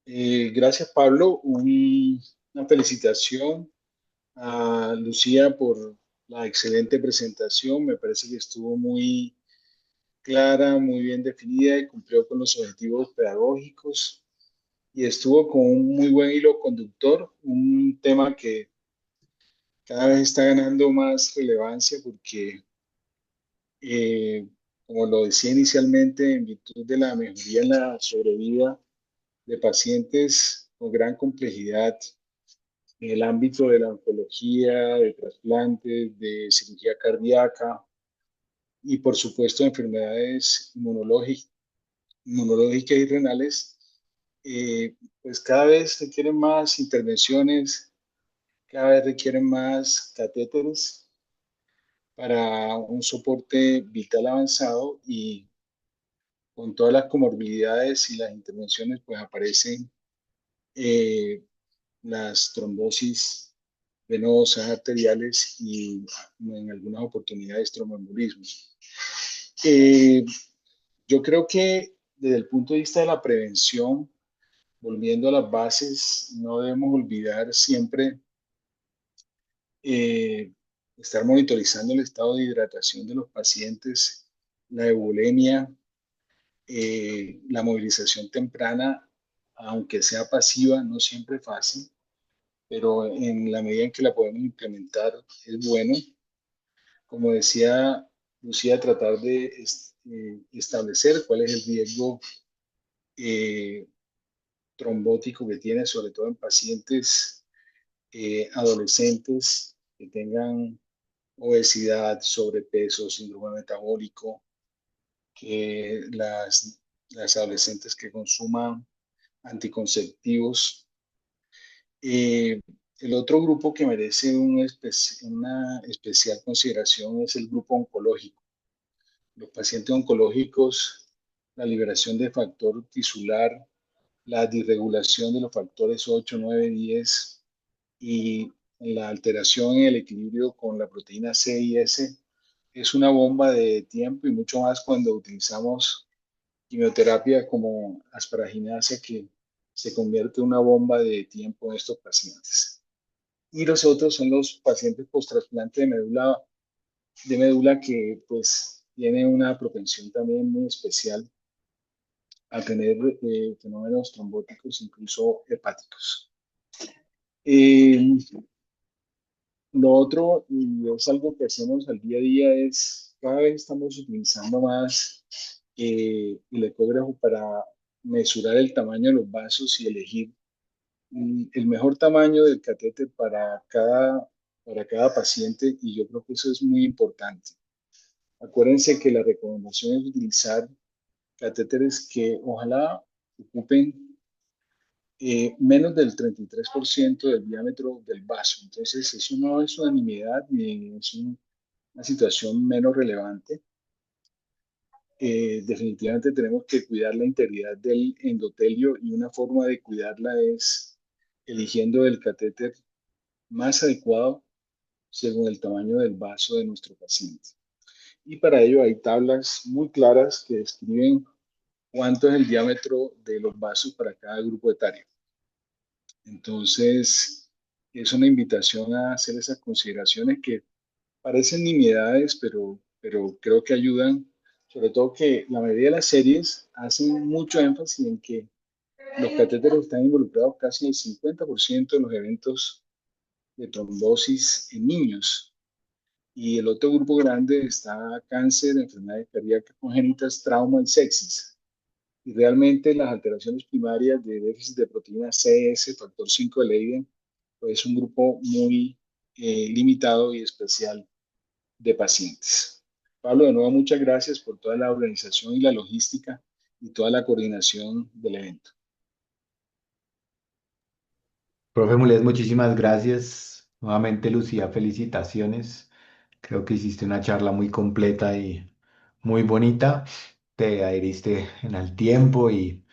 Gracias, Pablo. Una felicitación a Lucía por la excelente presentación. Me parece que estuvo muy clara, muy bien definida y cumplió con los objetivos pedagógicos y estuvo con un muy buen hilo conductor, un tema que cada vez está ganando más relevancia porque, eh, como lo decía inicialmente, en virtud de la mejoría en la sobrevida de pacientes con gran complejidad en el ámbito de la oncología, de trasplantes, de cirugía cardíaca y por supuesto enfermedades inmunológicas y renales, pues cada vez requieren más intervenciones, cada vez requieren más catéteres para un soporte vital avanzado y con todas las comorbilidades y las intervenciones pues aparecen eh, las trombosis venosas, arteriales y en algunas oportunidades tromboembolismos. Eh, yo creo que desde el punto de vista de la prevención, volviendo a las bases, no debemos olvidar siempre eh, estar monitorizando el estado de hidratación de los pacientes, la eubulemia, la movilización temprana, aunque sea pasiva, no siempre fácil, pero en la medida en que la podemos implementar es bueno. Como decía Lucía, tratar de establecer cuál es el riesgo eh, trombótico que tiene, sobre todo en pacientes adolescentes que tengan obesidad, sobrepeso, síndrome metabólico, que las adolescentes que consuman anticonceptivos. Eh, el otro grupo que merece una especial consideración es el grupo oncológico. Los pacientes oncológicos, la liberación de factor tisular, la disregulación de los factores 8, 9, 10 y la alteración en el equilibrio con la proteína C y S es una bomba de tiempo y mucho más cuando utilizamos quimioterapia como asparaginasa que se convierte en una bomba de tiempo en estos pacientes. Y los otros son los pacientes post-trasplante de médula que pues tiene una propensión también muy especial a tener fenómenos trombóticos, incluso hepáticos. Eh, lo otro, y es algo que hacemos al día a día, es cada vez estamos utilizando más el ecógrafo para mesurar el tamaño de los vasos y elegir el mejor tamaño del catéter para cada paciente, y yo creo que eso es muy importante. Acuérdense que la recomendación es utilizar catéteres que ojalá ocupen menos del 33% del diámetro del vaso. Entonces, eso no es una nimiedad ni es una situación menos relevante. Definitivamente tenemos que cuidar la integridad del endotelio y una forma de cuidarla es eligiendo el catéter más adecuado según el tamaño del vaso de nuestro paciente. Y para ello hay tablas muy claras que describen cuánto es el diámetro de los vasos para cada grupo etario. Entonces, es una invitación a hacer esas consideraciones que parecen nimiedades, pero creo que ayudan, sobre todo que la mayoría de las series hacen mucho énfasis en que los catéteres están involucrados casi en el 50% de los eventos de trombosis en niños. Y el otro grupo grande está cáncer, enfermedades cardíacas congénitas, trauma y sepsis. Y realmente las alteraciones primarias de déficit de proteína CS, factor 5 de Leiden, pues es un grupo muy limitado y especial de pacientes. Pablo, de nuevo, muchas gracias por toda la organización y la logística y toda la coordinación del evento. Profe Mulet, muchísimas gracias. Nuevamente, Lucía, felicitaciones. Creo que hiciste una charla muy completa y muy bonita. Te adheriste en el tiempo y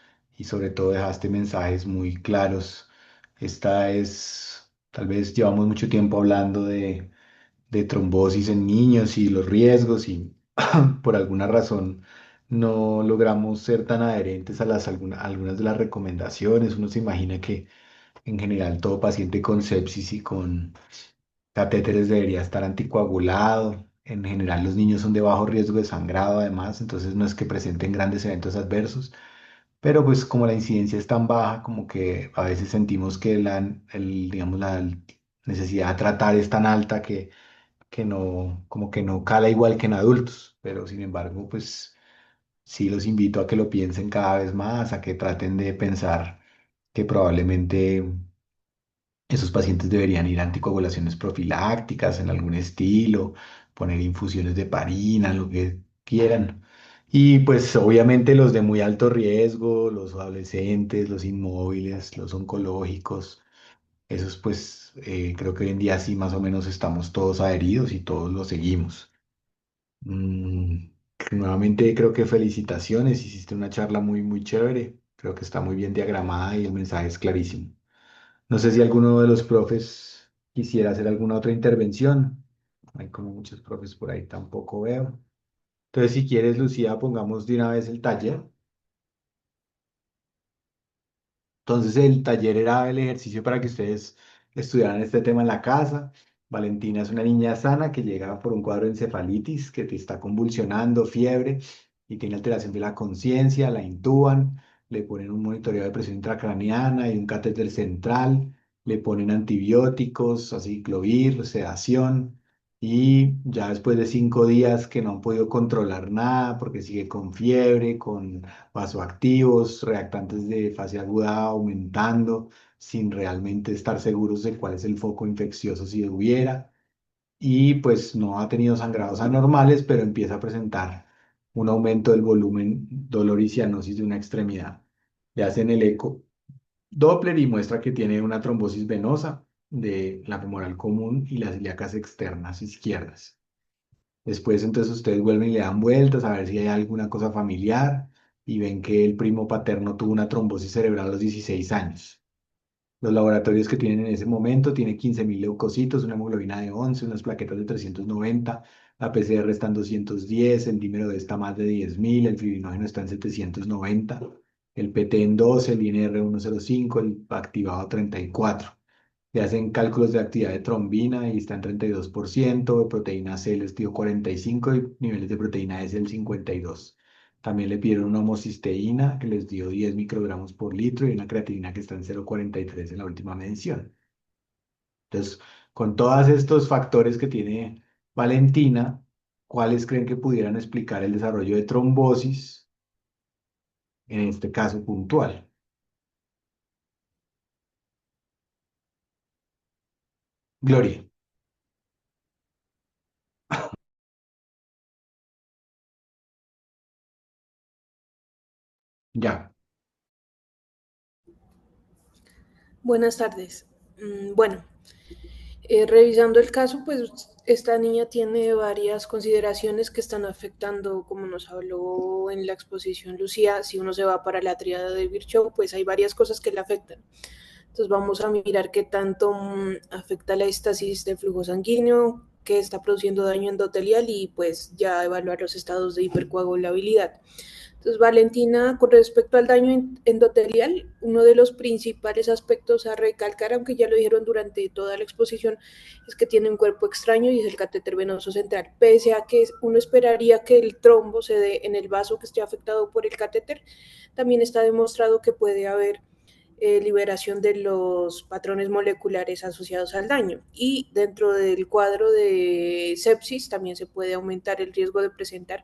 sobre todo dejaste mensajes muy claros. Esta es, tal vez llevamos mucho tiempo hablando de trombosis en niños y los riesgos y por alguna razón no logramos ser tan adherentes a algunas de las recomendaciones. Uno se imagina que en general todo paciente con sepsis y con catéteres debería estar anticoagulado. En general los niños son de bajo riesgo de sangrado además, entonces no es que presenten grandes eventos adversos, pero pues como la incidencia es tan baja, como que a veces sentimos que digamos, la necesidad de tratar es tan alta que no, como que no cala igual que en adultos, pero sin embargo, pues sí los invito a que lo piensen cada vez más, a que traten de pensar que probablemente esos pacientes deberían ir a anticoagulaciones profilácticas en algún estilo, poner infusiones de parina, lo que quieran. Y pues obviamente los de muy alto riesgo, los adolescentes, los inmóviles, los oncológicos, esos pues creo que hoy en día sí más o menos estamos todos adheridos y todos lo seguimos. Mm, Nuevamente creo que felicitaciones, hiciste una charla muy, muy chévere, creo que está muy bien diagramada y el mensaje es clarísimo. No sé si alguno de los profes quisiera hacer alguna otra intervención. Hay como muchos profes por ahí, tampoco veo. Entonces, si quieres, Lucía, pongamos de una vez el taller. Entonces el taller era el ejercicio para que ustedes estudiaran este tema en la casa. Valentina es una niña sana que llega por un cuadro de encefalitis, que te está convulsionando, fiebre y tiene alteración de la conciencia, la intuban, le ponen un monitoreo de presión intracraniana y un catéter central, le ponen antibióticos, aciclovir, sedación. Y ya después de 5 días que no han podido controlar nada porque sigue con fiebre, con vasoactivos, reactantes de fase aguda aumentando, sin realmente estar seguros de cuál es el foco infeccioso si hubiera. Y pues no ha tenido sangrados anormales, pero empieza a presentar un aumento del volumen, dolor y cianosis de una extremidad. Le hacen el eco Doppler y muestra que tiene una trombosis venosa de la femoral común y las ilíacas externas izquierdas. Después, entonces, ustedes vuelven y le dan vueltas a ver si hay alguna cosa familiar y ven que el primo paterno tuvo una trombosis cerebral a los 16 años. Los laboratorios que tienen en ese momento tiene 15.000 leucocitos, una hemoglobina de 11, unas plaquetas de 390, la PCR está en 210, el dímero D está más de 10.000, el fibrinógeno está en 790, el PT en 12, el INR 105, el activado 34. Le hacen cálculos de actividad de trombina y está en 32%, de proteína C les dio 45 y niveles de proteína S el 52. También le pidieron una homocisteína que les dio 10 microgramos por litro y una creatinina que está en 0,43 en la última medición. Entonces, con todos estos factores que tiene Valentina, ¿cuáles creen que pudieran explicar el desarrollo de trombosis en este caso puntual? Gloria, ya, Buenas tardes. Bueno, revisando el caso, pues esta niña tiene varias consideraciones que están afectando, como nos habló en la exposición Lucía, si uno se va para la triada de Virchow, pues hay varias cosas que le afectan. Entonces vamos a mirar qué tanto afecta la estasis del flujo sanguíneo, qué está produciendo daño endotelial y pues ya evaluar los estados de hipercoagulabilidad. Entonces, Valentina, con respecto al daño endotelial, uno de los principales aspectos a recalcar, aunque ya lo dijeron durante toda la exposición, es que tiene un cuerpo extraño y es el catéter venoso central. Pese a que uno esperaría que el trombo se dé en el vaso que esté afectado por el catéter, también está demostrado que puede haber liberación de los patrones moleculares asociados al daño. Y dentro del cuadro de sepsis también se puede aumentar el riesgo de presentar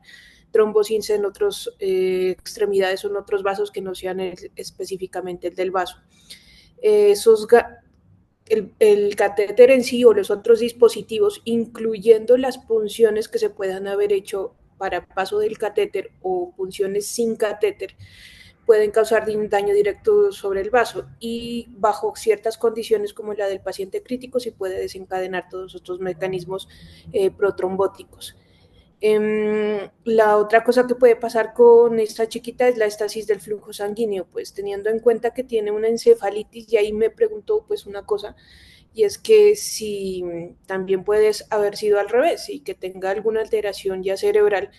trombosis en otras extremidades o en otros vasos que no sean específicamente el del vaso. Esos el catéter en sí o los otros dispositivos, incluyendo las punciones que se puedan haber hecho para paso del catéter o punciones sin catéter, pueden causar un daño directo sobre el vaso y bajo ciertas condiciones como la del paciente crítico sí puede desencadenar todos estos mecanismos protrombóticos. La otra cosa que puede pasar con esta chiquita es la estasis del flujo sanguíneo, pues teniendo en cuenta que tiene una encefalitis y ahí me preguntó pues una cosa y es que si también puedes haber sido al revés y que tenga alguna alteración ya cerebral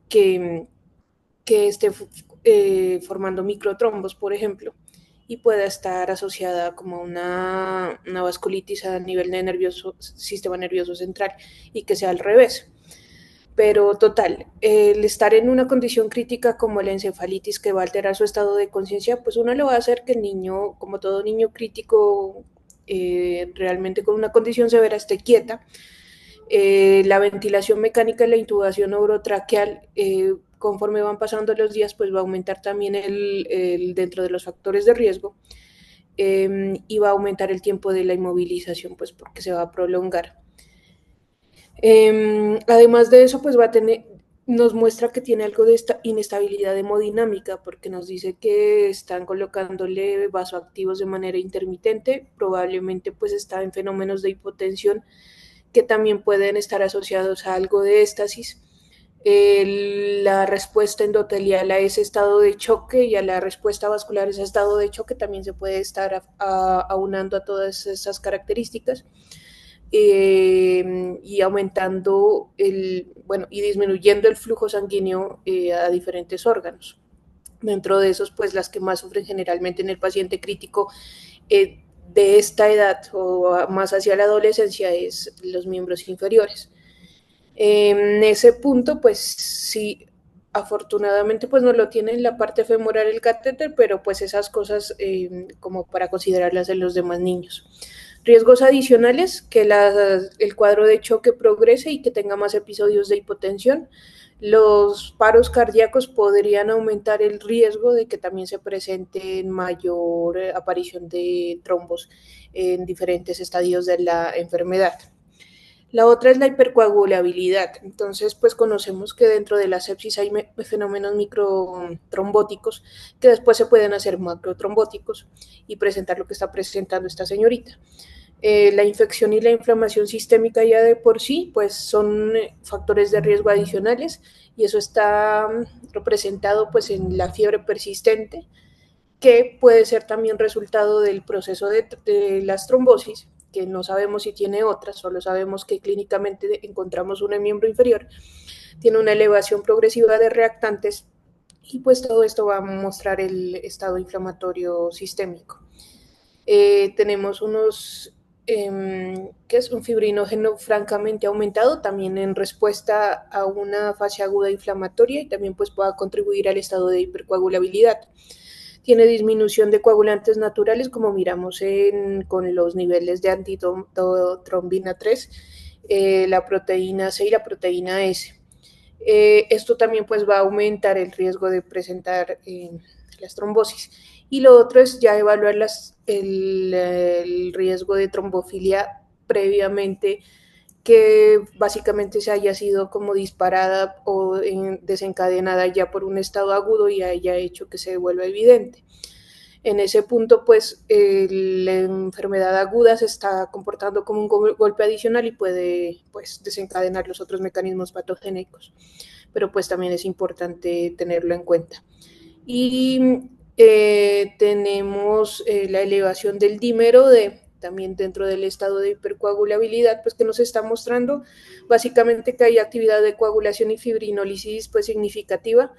que que esté formando microtrombos, por ejemplo, y pueda estar asociada como una vasculitis a nivel de sistema nervioso central y que sea al revés. Pero total, el estar en una condición crítica como la encefalitis que va a alterar su estado de conciencia, pues uno le va a hacer que el niño, como todo niño crítico, realmente con una condición severa esté quieta. La ventilación mecánica y la intubación orotraqueal, conforme van pasando los días, pues va a aumentar también dentro de los factores de riesgo, y va a aumentar el tiempo de la inmovilización, pues porque se va a prolongar. Además de eso, pues nos muestra que tiene algo de esta inestabilidad hemodinámica, porque nos dice que están colocándole vasoactivos de manera intermitente, probablemente pues está en fenómenos de hipotensión que también pueden estar asociados a algo de éstasis. La respuesta endotelial a ese estado de choque y a la respuesta vascular a ese estado de choque también se puede estar aunando a todas esas características, y aumentando y disminuyendo el flujo sanguíneo a diferentes órganos. Dentro de esos, pues las que más sufren generalmente en el paciente crítico de esta edad o más hacia la adolescencia es los miembros inferiores. En ese punto, pues sí, afortunadamente pues no lo tiene en la parte femoral el catéter, pero pues esas cosas como para considerarlas en los demás niños. Riesgos adicionales, que el cuadro de choque progrese y que tenga más episodios de hipotensión. Los paros cardíacos podrían aumentar el riesgo de que también se presente en mayor aparición de trombos en diferentes estadios de la enfermedad. La otra es la hipercoagulabilidad. Entonces, pues conocemos que dentro de la sepsis hay fenómenos microtrombóticos que después se pueden hacer macrotrombóticos y presentar lo que está presentando esta señorita. La infección y la inflamación sistémica ya de por sí, pues son factores de riesgo adicionales, y eso está representado pues en la fiebre persistente, que puede ser también resultado del proceso de las trombosis, que no sabemos si tiene otras, solo sabemos que clínicamente encontramos una en miembro inferior, tiene una elevación progresiva de reactantes, y pues todo esto va a mostrar el estado inflamatorio sistémico. Tenemos que es un fibrinógeno francamente aumentado, también en respuesta a una fase aguda inflamatoria, y también pues pueda contribuir al estado de hipercoagulabilidad. Tiene disminución de coagulantes naturales, como miramos con los niveles de antitrombina 3, la proteína C y la proteína S. Esto también pues va a aumentar el riesgo de presentar las trombosis. Y lo otro es ya evaluar el riesgo de trombofilia previamente, que básicamente se haya sido como disparada o desencadenada ya por un estado agudo y haya hecho que se vuelva evidente. En ese punto, pues la enfermedad aguda se está comportando como un golpe adicional y puede pues desencadenar los otros mecanismos patogénicos, pero pues también es importante tenerlo en cuenta. Y tenemos la elevación del dímero D, también dentro del estado de hipercoagulabilidad, pues que nos está mostrando básicamente que hay actividad de coagulación y fibrinólisis pues significativa,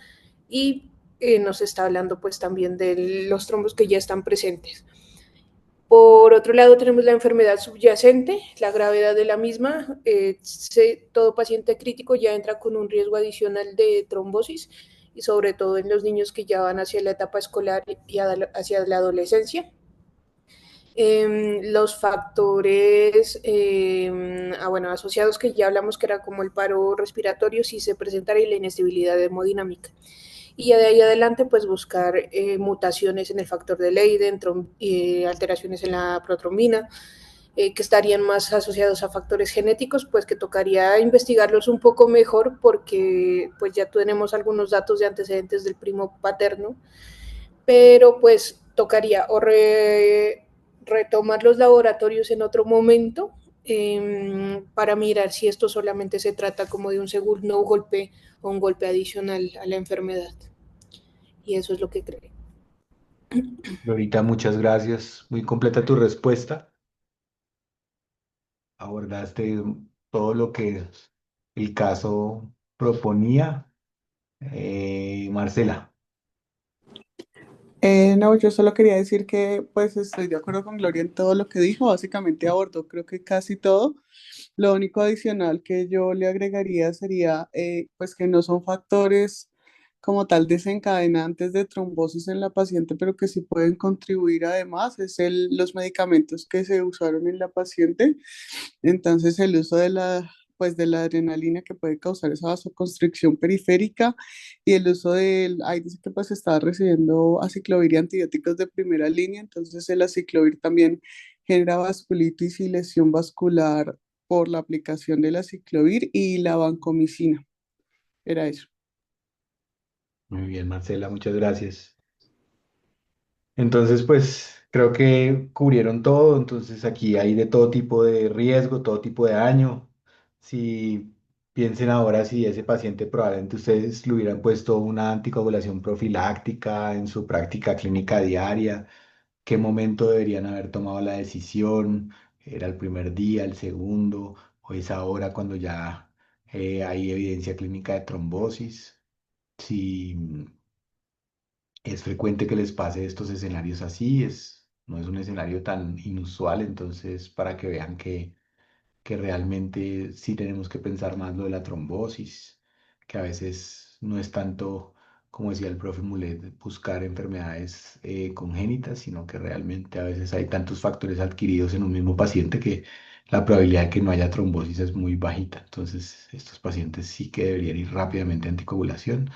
y nos está hablando pues también de los trombos que ya están presentes. Por otro lado, tenemos la enfermedad subyacente, la gravedad de la misma. Todo paciente crítico ya entra con un riesgo adicional de trombosis, y sobre todo en los niños que ya van hacia la etapa escolar y hacia la adolescencia. Los factores asociados, que ya hablamos que era como el paro respiratorio, si se presentara, y la inestabilidad hemodinámica. Y ya de ahí adelante, pues buscar mutaciones en el factor de Leiden, alteraciones en la protrombina, que estarían más asociados a factores genéticos, pues que tocaría investigarlos un poco mejor, porque pues ya tenemos algunos datos de antecedentes del primo paterno, pero pues tocaría retomar los laboratorios en otro momento, para mirar si esto solamente se trata como de un segundo golpe o un golpe adicional a la enfermedad. Y eso es lo que creo. Lorita, muchas gracias. Muy completa tu respuesta. Abordaste todo lo que el caso proponía. Marcela. No, yo solo quería decir que pues estoy de acuerdo con Gloria en todo lo que dijo, básicamente abordó creo que casi todo. Lo único adicional que yo le agregaría sería pues que no son factores como tal desencadenantes de trombosis en la paciente, pero que sí pueden contribuir además, es los medicamentos que se usaron en la paciente. Entonces el uso pues de la adrenalina que puede causar esa vasoconstricción periférica y el uso ahí dice que pues estaba recibiendo aciclovir y antibióticos de primera línea, entonces el aciclovir también genera vasculitis y lesión vascular por la aplicación del aciclovir y la vancomicina. Era eso. Muy bien, Marcela, muchas gracias. Entonces, pues creo que cubrieron todo. Entonces aquí hay de todo tipo de riesgo, todo tipo de daño. Si piensen ahora si ese paciente probablemente ustedes le hubieran puesto una anticoagulación profiláctica en su práctica clínica diaria, qué momento deberían haber tomado la decisión, era el primer día, el segundo, o es ahora cuando ya hay evidencia clínica de trombosis. Si es frecuente que les pase estos escenarios así, no es un escenario tan inusual, entonces para que vean que realmente sí tenemos que pensar más lo de la trombosis, que a veces no es tanto, como decía el profe Mulet, buscar enfermedades congénitas, sino que realmente a veces hay tantos factores adquiridos en un mismo paciente que la probabilidad de que no haya trombosis es muy bajita. Entonces, estos pacientes sí que deberían ir rápidamente a anticoagulación.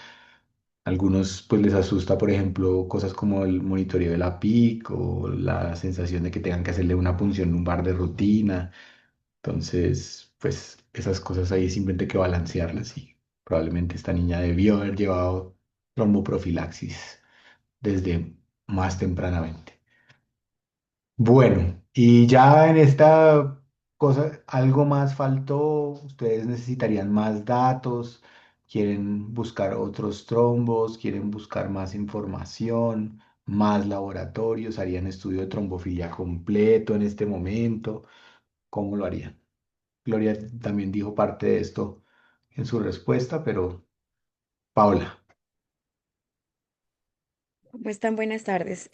Algunos pues les asusta, por ejemplo, cosas como el monitoreo de la PIC o la sensación de que tengan que hacerle una punción lumbar de rutina. Entonces, pues esas cosas ahí simplemente hay que balancearlas y probablemente esta niña debió haber llevado tromboprofilaxis desde más tempranamente. Bueno, y ya en esta cosa, algo más faltó, ustedes necesitarían más datos, quieren buscar otros trombos, quieren buscar más información, más laboratorios, harían estudio de trombofilia completo en este momento, ¿cómo lo harían? Gloria también dijo parte de esto en su respuesta, pero Paula. ¿Cómo están? Buenas tardes.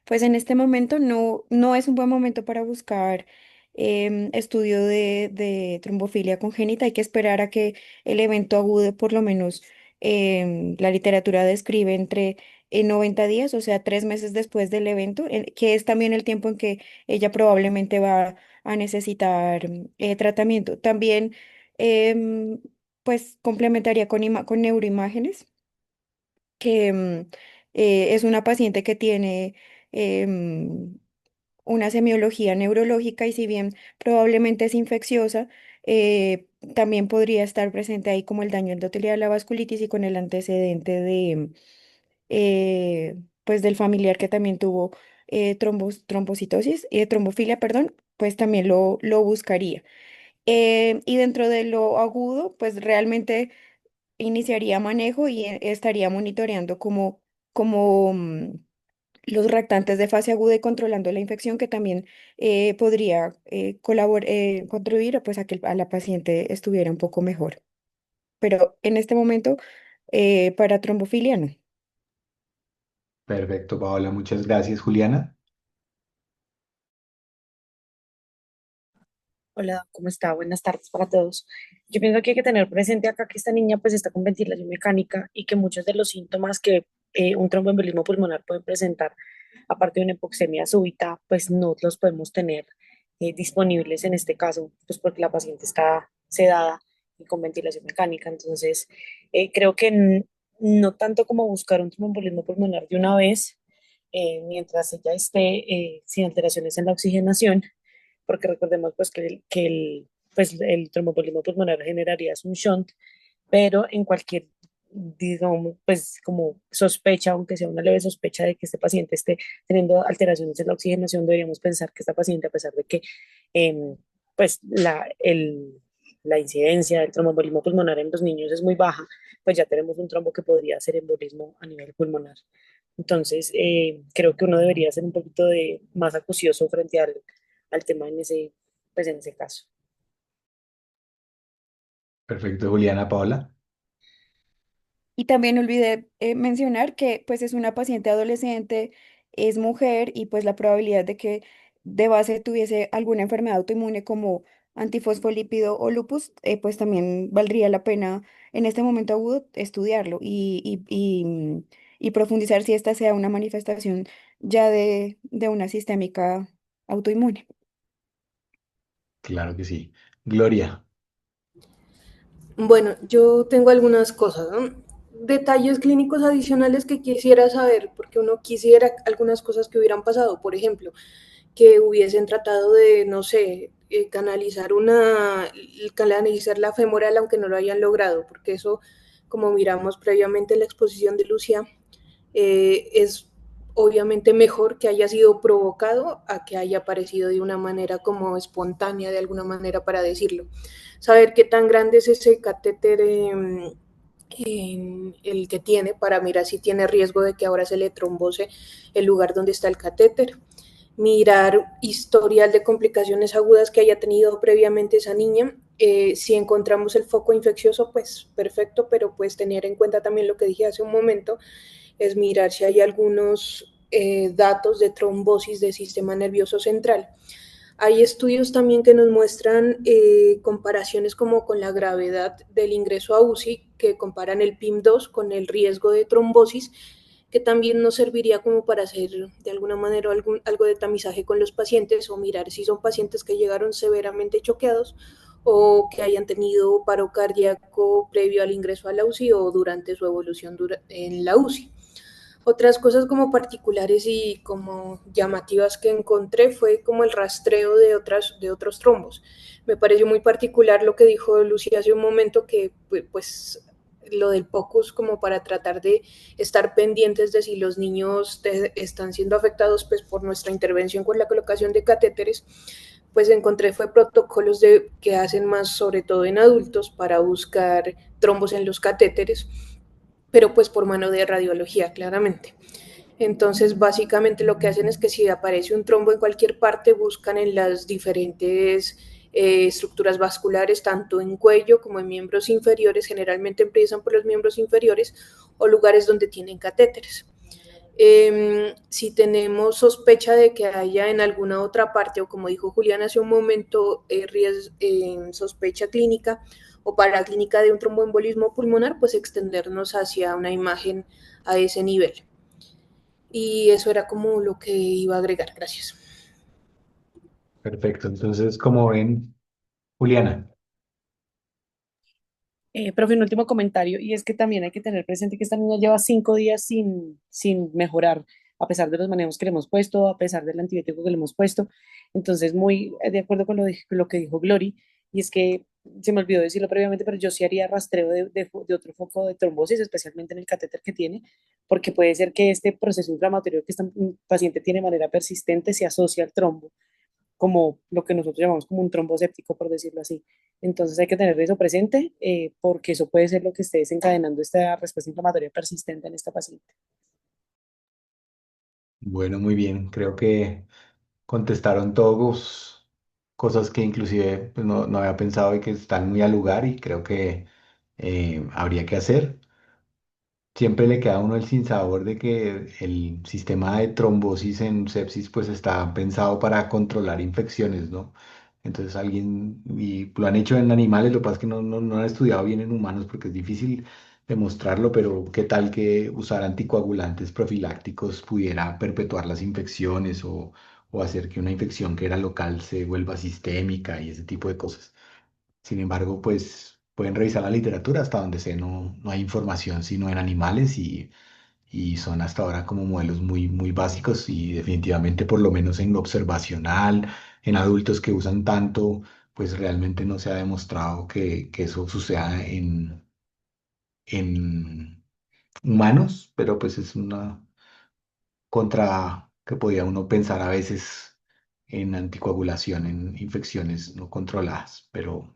Pues en este momento no es un buen momento para buscar estudio de trombofilia congénita. Hay que esperar a que el evento agude, por lo menos la literatura describe entre 90 días, o sea, 3 meses después del evento, que es también el tiempo en que ella probablemente va a necesitar tratamiento. También, em, pues complementaría con neuroimágenes que es una paciente que tiene em, una semiología neurológica y si bien probablemente es infecciosa, también podría estar presente ahí como el daño endotelial, la vasculitis y con el antecedente pues del familiar que también tuvo trombocitosis, trombofilia, perdón, pues también lo buscaría. Y dentro de lo agudo, pues realmente iniciaría manejo y estaría monitoreando como los reactantes de fase aguda y controlando la infección que también podría contribuir pues, a que a la paciente estuviera un poco mejor. Pero en este momento, para trombofilia no. Perfecto, Paola, muchas gracias, Juliana. Hola, ¿cómo está? Buenas tardes para todos. Yo pienso que hay que tener presente acá que esta niña pues está con ventilación mecánica y que muchos de los síntomas que un tromboembolismo pulmonar puede presentar, aparte de una hipoxemia súbita, pues no los podemos tener disponibles en este caso, pues porque la paciente está sedada y con ventilación mecánica. Entonces, creo que no tanto como buscar un tromboembolismo pulmonar de una vez, mientras ella esté sin alteraciones en la oxigenación, porque recordemos pues pues, el tromboembolismo pulmonar generaría es un shunt, pero en cualquier, digamos, pues como sospecha, aunque sea una leve sospecha de que este paciente esté teniendo alteraciones en la oxigenación, deberíamos pensar que esta paciente, a pesar de que pues la incidencia del tromboembolismo pulmonar en los niños es muy baja, pues ya tenemos un trombo que podría ser embolismo a nivel pulmonar. Entonces, creo que uno debería ser un poquito más acucioso frente al tema pues en ese caso. Perfecto, Juliana, Paola. Y también olvidé mencionar que pues es una paciente adolescente, es mujer y pues la probabilidad de que de base tuviese alguna enfermedad autoinmune como antifosfolípido o lupus, pues también valdría la pena en este momento agudo estudiarlo y profundizar si esta sea una manifestación ya de una sistémica autoinmune. Claro que sí. Gloria, Bueno, yo tengo algunas cosas, ¿no? Detalles clínicos adicionales que quisiera saber, porque uno quisiera algunas cosas que hubieran pasado. Por ejemplo, que hubiesen tratado de, no sé, canalizar la femoral, aunque no lo hayan logrado, porque eso, como miramos previamente en la exposición de Lucia, es obviamente mejor que haya sido provocado a que haya aparecido de una manera como espontánea, de alguna manera para decirlo. Saber qué tan grande es ese catéter en el que tiene para mirar si tiene riesgo de que ahora se le trombose el lugar donde está el catéter, mirar historial de complicaciones agudas que haya tenido previamente esa niña. Si encontramos el foco infeccioso, pues perfecto, pero pues tener en cuenta también lo que dije hace un momento, es mirar si hay algunos datos de trombosis del sistema nervioso central. Hay estudios también que nos muestran comparaciones como con la gravedad del ingreso a UCI, que comparan el PIM2 con el riesgo de trombosis, que también nos serviría como para hacer de alguna manera algo de tamizaje con los pacientes o mirar si son pacientes que llegaron severamente choqueados o que hayan tenido paro cardíaco previo al ingreso a la UCI o durante su evolución en la UCI. Otras cosas como particulares y como llamativas que encontré fue como el rastreo de otros trombos. Me pareció muy particular lo que dijo Lucía hace un momento, que pues lo del POCUS como para tratar de estar pendientes de si los niños están siendo afectados pues por nuestra intervención con la colocación de catéteres, pues encontré fue protocolos que hacen más sobre todo en adultos para buscar trombos en los catéteres, pero pues por mano de radiología, claramente. Entonces, básicamente lo que hacen es que si aparece un trombo en cualquier parte, buscan en las diferentes estructuras vasculares, tanto en cuello como en miembros inferiores, generalmente empiezan por los miembros inferiores o lugares donde tienen catéteres. Si tenemos sospecha de que haya en alguna otra parte, o como dijo Julián hace un momento, sospecha clínica o paraclínica de un tromboembolismo pulmonar, pues extendernos hacia una imagen a ese nivel. Y eso era como lo que iba a agregar. Gracias. perfecto. Entonces, como ven, Juliana, Profe, un último comentario, y es que también hay que tener presente que esta niña lleva 5 días sin mejorar, a pesar de los manejos que le hemos puesto, a pesar del antibiótico que le hemos puesto. Entonces, muy de acuerdo con lo que dijo Glory, y es que se me olvidó decirlo previamente, pero yo sí haría rastreo de otro foco de trombosis, especialmente en el catéter que tiene, porque puede ser que este proceso inflamatorio que este paciente tiene de manera persistente se asocia al trombo como lo que nosotros llamamos como un trombocéptico, por decirlo así. Entonces hay que tener eso presente porque eso puede ser lo que esté desencadenando esta respuesta inflamatoria persistente en esta paciente. bueno, muy bien. Creo que contestaron todos cosas que inclusive pues, no había pensado y que están muy al lugar y creo que habría que hacer. Siempre le queda a uno el sinsabor de que el sistema de trombosis en sepsis pues está pensado para controlar infecciones, ¿no? Entonces alguien, y lo han hecho en animales, lo que pasa es que no han estudiado bien en humanos porque es difícil demostrarlo, pero ¿qué tal que usar anticoagulantes profilácticos pudiera perpetuar las infecciones o hacer que una infección que era local se vuelva sistémica y ese tipo de cosas? Sin embargo, pues pueden revisar la literatura hasta donde sé, no hay información sino en animales y son hasta ahora como modelos muy básicos y definitivamente por lo menos en lo observacional, en adultos que usan tanto, pues realmente no se ha demostrado que eso suceda en humanos, pero pues es una contra que podía uno pensar a veces en anticoagulación, en infecciones no controladas, pero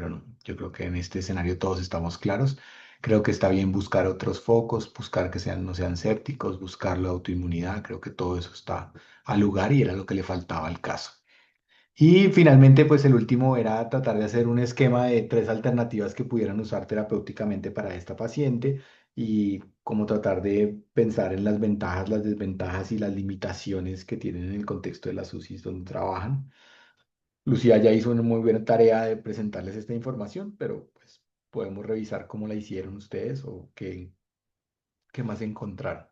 no. Yo creo que en este escenario todos estamos claros. Creo que está bien buscar otros focos, buscar que sean, no sean sépticos, buscar la autoinmunidad. Creo que todo eso está al lugar y era lo que le faltaba al caso. Y finalmente, pues el último era tratar de hacer un esquema de tres alternativas que pudieran usar terapéuticamente para esta paciente y como tratar de pensar en las ventajas, las desventajas y las limitaciones que tienen en el contexto de las UCIs donde trabajan. Lucía ya hizo una muy buena tarea de presentarles esta información, pero pues podemos revisar cómo la hicieron ustedes o qué más encontraron.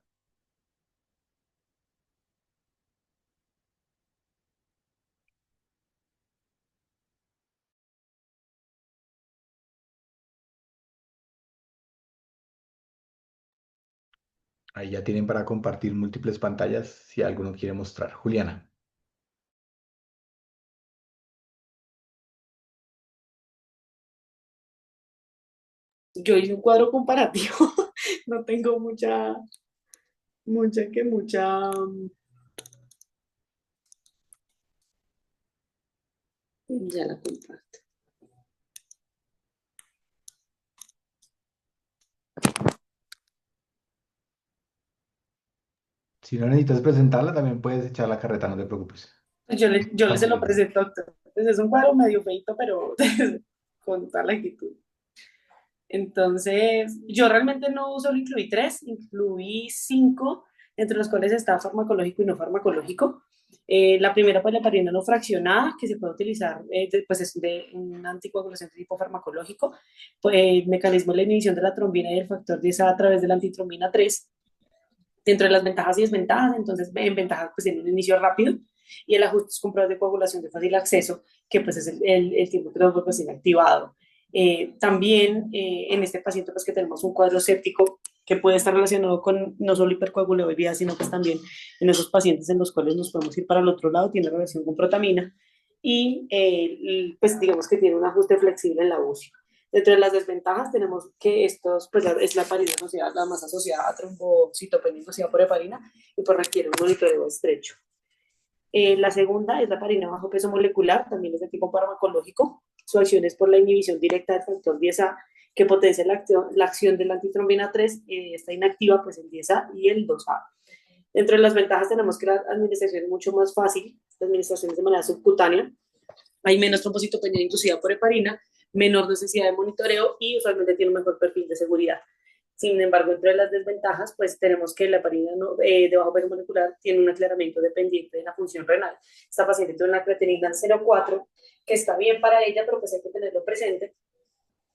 Ahí ya tienen para compartir múltiples pantallas si alguno quiere mostrar. Juliana. Yo hice un cuadro comparativo, no tengo mucha, ya la comparto. Si no necesitas presentarla, también puedes echar la carreta, no te preocupes. Yo se lo También. presento a doctor. Entonces es un cuadro medio feito, pero con toda la actitud. Entonces, yo realmente no solo incluí tres, incluí cinco, entre los cuales está farmacológico y no farmacológico. La primera, pues la heparina no fraccionada, que se puede utilizar, pues es de una anticoagulación de tipo farmacológico, pues, mecanismo de la inhibición de la trombina y el factor 10A a través de la antitrombina 3. Dentro de las ventajas y desventajas, entonces en ventajas pues tiene un inicio rápido y el ajuste con pruebas de coagulación de fácil acceso, que pues es el tiempo que tenemos recién activado. También en este paciente pues que tenemos un cuadro séptico que puede estar relacionado con no solo hipercoagulabilidad, sino pues también en esos pacientes en los cuales nos podemos ir para el otro lado, tiene relación con protamina y pues digamos que tiene un ajuste flexible en la UCI. Dentro de las desventajas tenemos que estos, pues es la heparina asociada, la más asociada a trombocitopenia asociada por heparina y pues requiere un monitoreo estrecho. La segunda es la heparina bajo peso molecular, también es de tipo farmacológico. Su acción es por la inhibición directa del factor 10A, que potencia la acción de la antitrombina 3, está inactiva pues el 10A y el 2A. Dentro de las ventajas tenemos que la administración es mucho más fácil, la administración es de manera subcutánea, hay menos trombocitopenia inducida por heparina, menor necesidad de monitoreo y usualmente tiene un mejor perfil de seguridad. Sin embargo, entre las desventajas, pues tenemos que la heparina de bajo peso molecular tiene un aclaramiento dependiente de la función renal. Esta paciente tiene una creatinina 0,4, que está bien para ella, pero pues hay que tenerlo presente.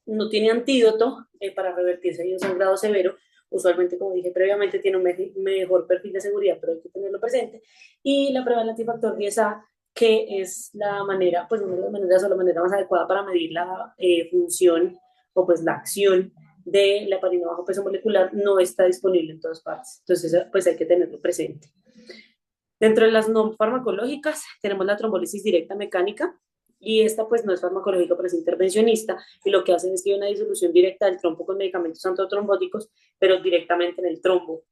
No tiene antídoto para revertirse en un sangrado severo. Usualmente, como dije previamente, tiene un mejor perfil de seguridad, pero hay que tenerlo presente. Y la prueba del antifactor 10A, que es la manera, pues una de las maneras o la manera más adecuada para medir la función o pues la acción de la heparina bajo peso molecular, no está disponible en todas partes. Entonces, pues hay que tenerlo presente. Dentro de las no farmacológicas tenemos la trombólisis directa mecánica y esta pues no es farmacológica, pero es intervencionista y lo que hacen es que hay una disolución directa del trombo con medicamentos antitrombóticos, pero directamente en el trombo.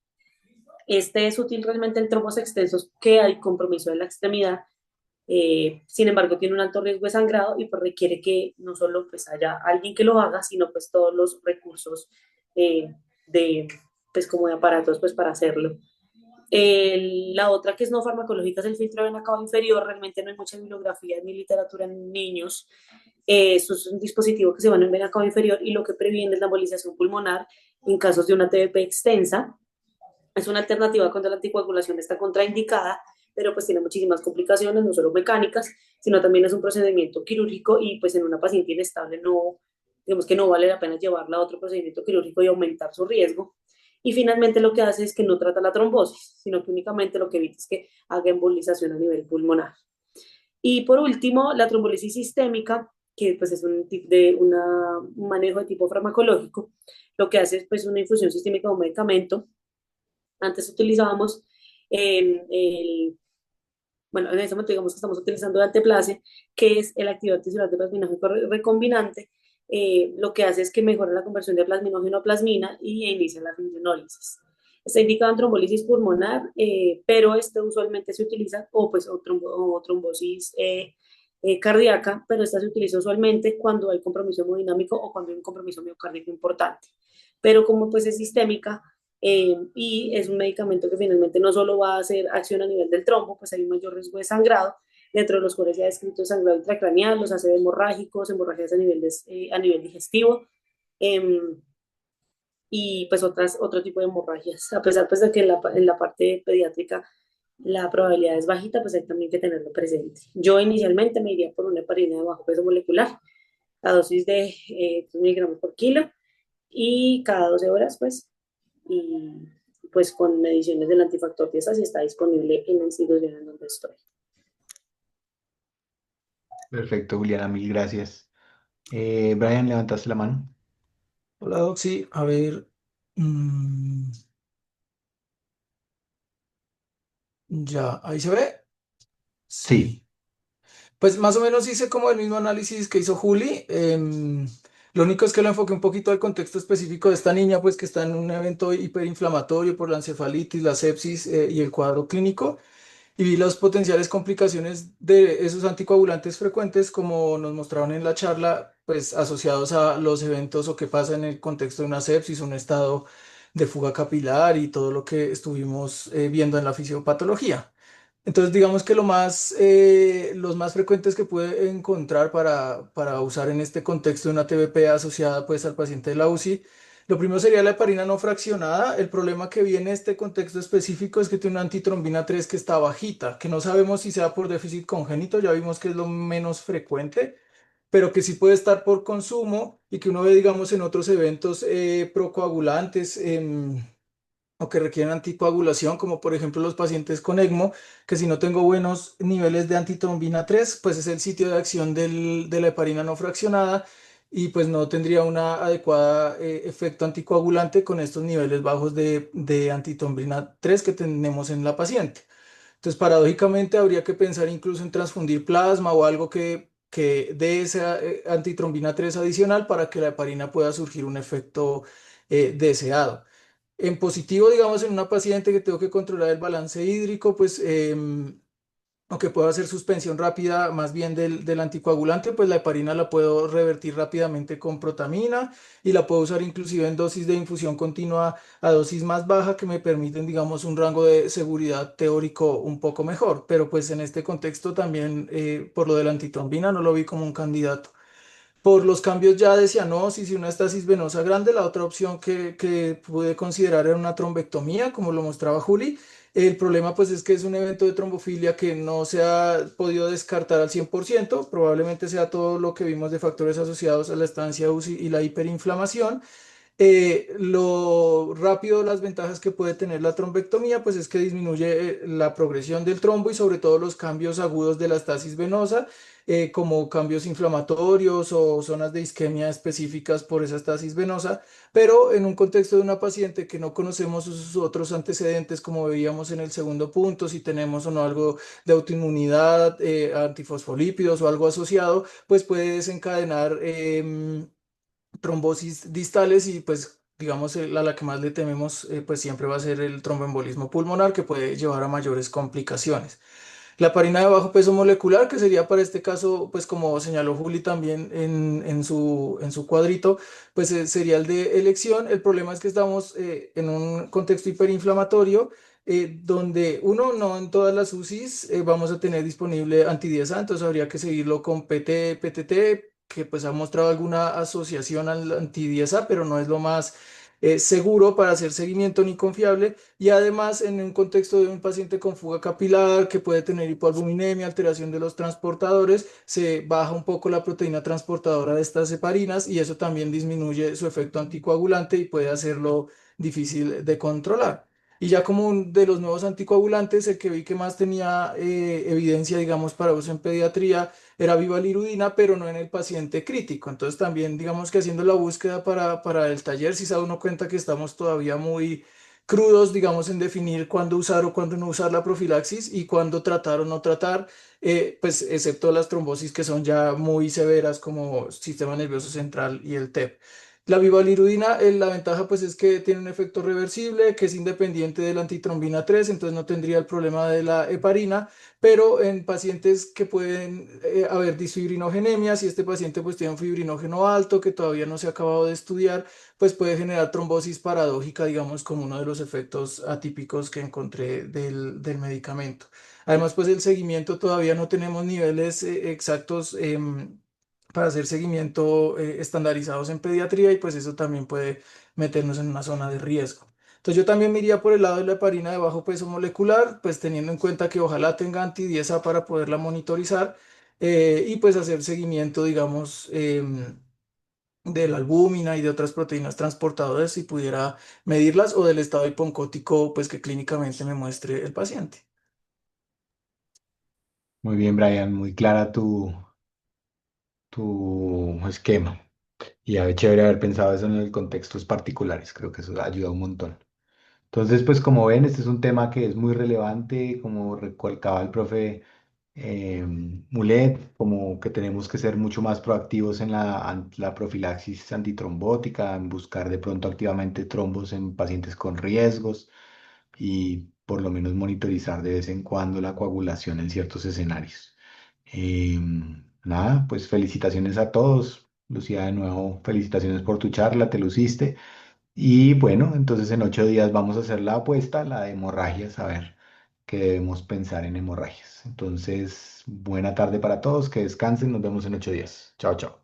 Este es útil realmente en trombos extensos que hay compromiso de la extremidad, sin embargo tiene un alto riesgo de sangrado y pues requiere que no solo pues haya alguien que lo haga, sino pues todos los recursos de pues como de aparatos pues para hacerlo. La otra que es no farmacológica es el filtro de vena cava inferior. Realmente no hay mucha bibliografía ni literatura en niños. Esto es un dispositivo que se va en vena cava inferior y lo que previene es la embolización pulmonar en casos de una TBP extensa. Es una alternativa cuando la anticoagulación está contraindicada, pero pues tiene muchísimas complicaciones, no solo mecánicas, sino también es un procedimiento quirúrgico y pues en una paciente inestable no, digamos que no vale la pena llevarla a otro procedimiento quirúrgico y aumentar su riesgo. Y finalmente lo que hace es que no trata la trombosis, sino que únicamente lo que evita es que haga embolización a nivel pulmonar. Y por último, la trombolisis sistémica, que pues es un manejo de tipo farmacológico, lo que hace es pues una infusión sistémica de un medicamento. Antes utilizábamos bueno, en este momento digamos que estamos utilizando el alteplase, que es el activante celular de plasminógeno recombinante. Lo que hace es que mejora la conversión de plasminógeno a plasmina y inicia la fibrinolysis. Está indicado en trombolisis pulmonar, pero este usualmente se utiliza, o trombosis cardíaca, pero esta se utiliza usualmente cuando hay compromiso hemodinámico o cuando hay un compromiso miocárdico importante. Pero como pues es sistémica, y es un medicamento que finalmente no solo va a hacer acción a nivel del trombo, pues hay un mayor riesgo de sangrado, dentro de los cuales ya he descrito sangrado intracraneal, los ácidos hemorrágicos, hemorragias a nivel digestivo, y pues otro tipo de hemorragias. A pesar pues de que en la parte pediátrica la probabilidad es bajita, pues hay también que tenerlo presente. Yo inicialmente me iría por una heparina de bajo peso molecular, a dosis de 3 miligramos por kilo y cada 12 horas, pues, y pues con mediciones del antifactor 10 si está disponible en la institución en donde estoy. Perfecto, Juliana, mil gracias. Brian, levantaste la mano. Hola, Doc, sí, a ver, ya, ahí se ve. Sí. Sí. Pues más o menos hice como el mismo análisis que hizo Juli. Lo único es que lo enfoqué un poquito al contexto específico de esta niña, pues que está en un evento hiperinflamatorio por la encefalitis, la sepsis y el cuadro clínico. Y vi las potenciales complicaciones de esos anticoagulantes frecuentes, como nos mostraron en la charla, pues asociados a los eventos o qué pasa en el contexto de una sepsis, un estado de fuga capilar y todo lo que estuvimos viendo en la fisiopatología. Entonces, digamos que los más frecuentes que puede encontrar para usar en este contexto de una TBP asociada pues al paciente de la UCI, lo primero sería la heparina no fraccionada. El problema que viene en este contexto específico es que tiene una antitrombina 3 que está bajita, que no sabemos si sea por déficit congénito, ya vimos que es lo menos frecuente, pero que sí puede estar por consumo y que uno ve, digamos, en otros eventos procoagulantes. O que requieren anticoagulación, como por ejemplo los pacientes con ECMO, que si no tengo buenos niveles de antitrombina 3 pues es el sitio de acción de la heparina no fraccionada y pues no tendría una adecuada efecto anticoagulante con estos niveles bajos de antitrombina 3 que tenemos en la paciente. Entonces, paradójicamente, habría que pensar incluso en transfundir plasma o algo que dé esa antitrombina 3 adicional para que la heparina pueda surgir un efecto deseado. En positivo, digamos, en una paciente que tengo que controlar el balance hídrico, pues, aunque puedo hacer suspensión rápida más bien del anticoagulante, pues la heparina la puedo revertir rápidamente con protamina y la puedo usar inclusive en dosis de infusión continua a dosis más baja que me permiten, digamos, un rango de seguridad teórico un poco mejor. Pero pues en este contexto también, por lo de la antitrombina, no lo vi como un candidato. Por los cambios ya de cianosis y una estasis venosa grande, la otra opción que pude considerar era una trombectomía, como lo mostraba Juli. El problema pues es que es un evento de trombofilia que no se ha podido descartar al 100%, probablemente sea todo lo que vimos de factores asociados a la estancia UCI y la hiperinflamación. Lo rápido, las ventajas que puede tener la trombectomía, pues es que disminuye la progresión del trombo y sobre todo los cambios agudos de la estasis venosa, como cambios inflamatorios o zonas de isquemia específicas por esa estasis venosa, pero en un contexto de una paciente que no conocemos sus otros antecedentes, como veíamos en el segundo punto, si tenemos o no algo de autoinmunidad, antifosfolípidos o algo asociado, pues puede desencadenar trombosis distales y pues digamos a la que más le tememos pues siempre va a ser el tromboembolismo pulmonar que puede llevar a mayores complicaciones. La heparina de bajo peso molecular, que sería para este caso, pues como señaló Juli también en su cuadrito, pues sería el de elección. El problema es que estamos en un contexto hiperinflamatorio, donde uno, no en todas las UCIs vamos a tener disponible anti-10A, entonces habría que seguirlo con PT, PTT, que pues ha mostrado alguna asociación al anti-10A, pero no es lo más seguro para hacer seguimiento ni confiable. Y además, en un contexto de un paciente con fuga capilar que puede tener hipoalbuminemia, alteración de los transportadores, se baja un poco la proteína transportadora de estas heparinas y eso también disminuye su efecto anticoagulante y puede hacerlo difícil de controlar. Y ya como de los nuevos anticoagulantes, el que vi que más tenía evidencia, digamos, para uso en pediatría era vivalirudina, pero no en el paciente crítico. Entonces también, digamos que haciendo la búsqueda para el taller, si se da uno cuenta que estamos todavía muy crudos, digamos, en definir cuándo usar o cuándo no usar la profilaxis y cuándo tratar o no tratar, pues excepto las trombosis que son ya muy severas como sistema nervioso central y el TEP. La bivalirudina, la ventaja pues es que tiene un efecto reversible, que es independiente de la antitrombina 3, entonces no tendría el problema de la heparina, pero en pacientes que pueden haber disfibrinogenemia, si este paciente pues tiene un fibrinógeno alto que todavía no se ha acabado de estudiar, pues puede generar trombosis paradójica, digamos, como uno de los efectos atípicos que encontré del medicamento. Además, pues el seguimiento todavía no tenemos niveles exactos para hacer seguimiento estandarizados en pediatría y pues eso también puede meternos en una zona de riesgo. Entonces yo también me iría por el lado de la heparina de bajo peso molecular, pues teniendo en cuenta que ojalá tenga anti-10A para poderla monitorizar y pues hacer seguimiento, digamos, de la albúmina y de otras proteínas transportadoras si pudiera medirlas o del estado hiponcótico, pues que clínicamente me muestre el paciente. Muy bien, Brian, muy clara tu esquema. Y chévere haber pensado eso en los contextos particulares, creo que eso ayuda un montón. Entonces, pues como ven, este es un tema que es muy relevante, como recalcaba el profe eh, Mulet, como que tenemos que ser mucho más proactivos en la profilaxis antitrombótica, en buscar de pronto activamente trombos en pacientes con riesgos y por lo menos monitorizar de vez en cuando la coagulación en ciertos escenarios. Nada, pues felicitaciones a todos. Lucía, de nuevo, felicitaciones por tu charla, te luciste. Y bueno, entonces en 8 días vamos a hacer la apuesta, la de hemorragias, a ver qué debemos pensar en hemorragias. Entonces, buena tarde para todos, que descansen, nos vemos en 8 días. Chao, chao.